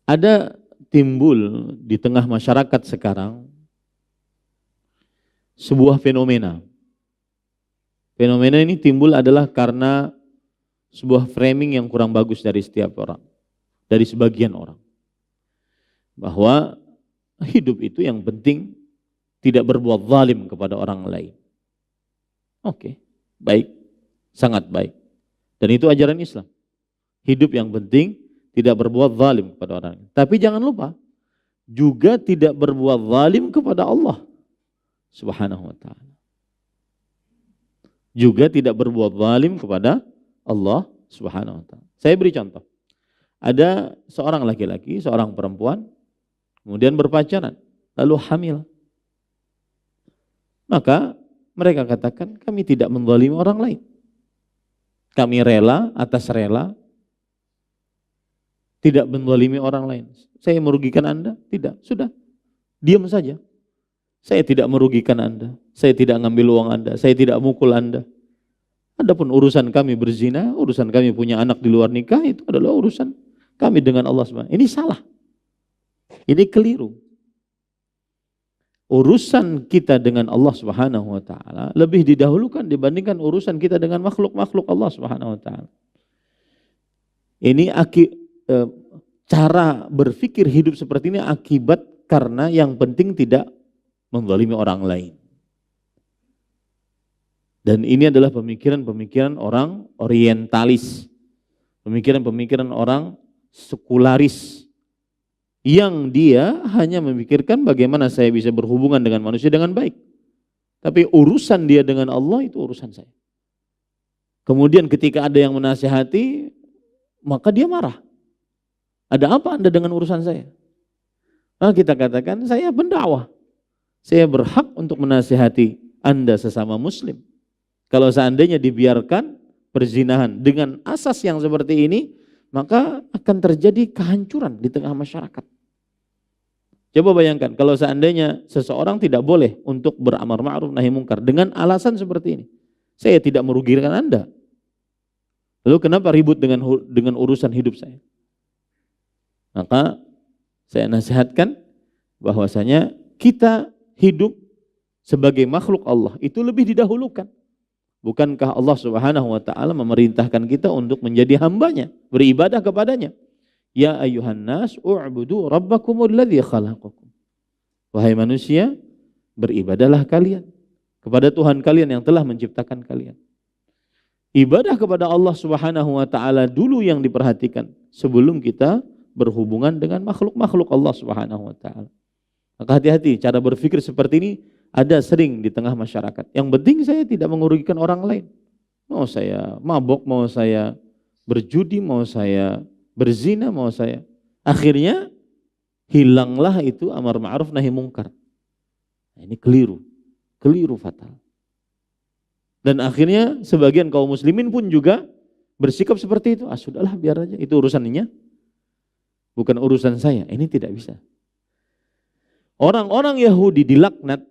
Ada timbul di tengah masyarakat sekarang sebuah fenomena. Fenomena ini timbul adalah karena sebuah framing yang kurang bagus dari setiap orang, dari sebagian orang. Bahwa hidup itu yang penting tidak berbuat zalim kepada orang lain. Oke, baik, sangat baik. Dan itu ajaran Islam. Hidup yang penting tidak berbuat zalim kepada orang lain. Tapi jangan lupa, juga tidak berbuat zalim kepada Allah Subhanahu wa ta'ala. Juga tidak berbuat zalim kepada Allah Subhanahu wa ta'ala. Saya beri contoh. Ada seorang laki-laki, seorang perempuan, kemudian berpacaran, lalu hamil. Maka mereka katakan, kami tidak menzalimi orang lain. Kami rela, atas rela, tidak menzalimi orang lain. Saya merugikan Anda? Tidak, sudah. Diam saja. Saya tidak merugikan Anda, saya tidak ngambil uang Anda, saya tidak mukul Anda. Adapun urusan kami berzina, urusan kami punya anak di luar nikah, itu adalah urusan kami dengan Allah SWT. Ini salah. Ini keliru. Urusan kita dengan Allah Subhanahu wa taala lebih didahulukan dibandingkan urusan kita dengan makhluk-makhluk Allah Subhanahu wa taala. Ini cara berpikir hidup seperti ini akibat karena yang penting tidak menzalimi orang lain. Dan ini adalah pemikiran-pemikiran orang orientalis, pemikiran-pemikiran orang sekularis, yang dia hanya memikirkan bagaimana saya bisa berhubungan dengan manusia dengan baik. Tapi urusan dia dengan Allah itu urusan saya. Kemudian ketika ada yang menasihati, maka dia marah. Ada apa Anda dengan urusan saya? Nah, kita katakan saya pendakwah. Saya berhak untuk menasihati Anda sesama muslim. Kalau seandainya dibiarkan perzinahan dengan asas yang seperti ini, maka akan terjadi kehancuran di tengah masyarakat. Coba bayangkan kalau seandainya seseorang tidak boleh untuk beramar ma'ruf nahi mungkar dengan alasan seperti ini. Saya tidak merugikan Anda. Lalu kenapa ribut dengan urusan hidup saya? Maka saya nasihatkan bahwasanya kita hidup sebagai makhluk Allah itu lebih didahulukan. Bukankah Allah Subhanahu wa ta'ala memerintahkan kita untuk menjadi hambanya, beribadah kepadanya? Ya ayyuhan nas u'budu rabbakumul ladzi khalaqakum. Wahai manusia, beribadahlah kalian kepada Tuhan kalian yang telah menciptakan kalian. Ibadah kepada Allah Subhanahu wa ta'ala dulu yang diperhatikan sebelum kita berhubungan dengan makhluk-makhluk Allah Subhanahu wa ta'ala. Maka hati-hati, cara berpikir seperti ini ada sering di tengah masyarakat. Yang penting saya tidak merugikan orang lain. Mau saya mabok, mau saya berjudi, mau saya berzina, mau saya. Akhirnya hilanglah itu amar ma'ruf nahi mungkar. Nah, ini keliru fatal. Dan akhirnya sebagian kaum muslimin pun juga bersikap seperti itu. Ah sudahlah biar aja, itu urusannya. Bukan urusan saya, ini tidak bisa. Orang-orang Yahudi dilaknat,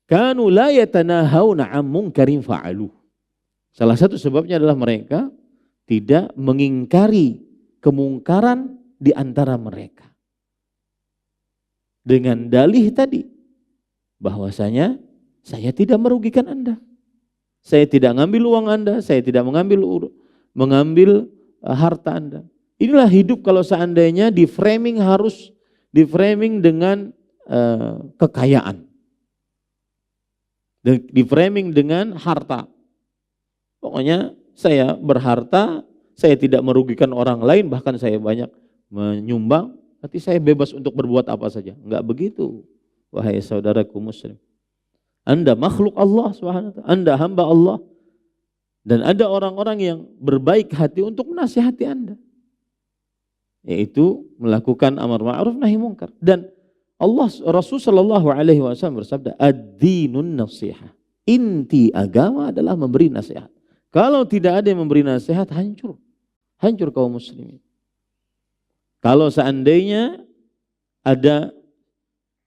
kanu la yatanahawna 'an munkarin fa'aluh. Salah satu sebabnya adalah mereka tidak mengingkari kemungkaran di antara mereka. Dengan dalih tadi, bahwasanya saya tidak merugikan Anda. Saya tidak mengambil uang Anda, saya tidak mengambil harta Anda. Inilah hidup kalau seandainya harus di framing dengan kekayaan, di framing dengan harta. Pokoknya saya berharta, saya tidak merugikan orang lain, bahkan saya banyak menyumbang, berarti saya bebas untuk berbuat apa saja. Enggak begitu, wahai saudaraku muslim. Anda makhluk Allah SWT, Anda hamba Allah, dan ada orang-orang yang berbaik hati untuk menasihati Anda, yaitu melakukan amar ma'ruf nahi mungkar. Dan Rasul sallallahu alaihi wasallam bersabda, ad-dinun nasihah. Inti agama adalah memberi nasihat. Kalau tidak ada yang memberi nasihat, hancur kaum muslimin. Kalau seandainya ada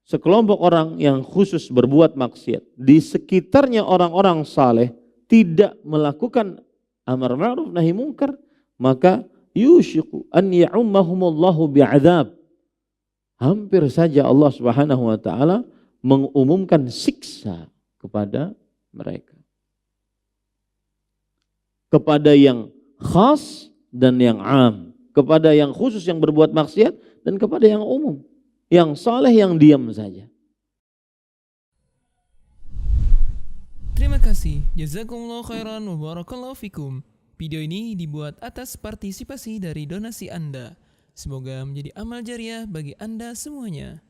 sekelompok orang yang khusus berbuat maksiat, di sekitarnya orang-orang saleh tidak melakukan amar ma'ruf nahi mungkar, maka yushiku an ya'ummahumullahu bi'adzab. Hampir saja Allah Subhanahu wa taala mengumumkan siksa kepada mereka. Kepada yang khas dan yang am, kepada yang khusus yang berbuat maksiat dan kepada yang umum, yang saleh yang diam saja. Terima kasih. Jazakumullah khairan wa barakallahu fikum. Video ini dibuat atas partisipasi dari donasi Anda. Semoga menjadi amal jariah bagi Anda semuanya.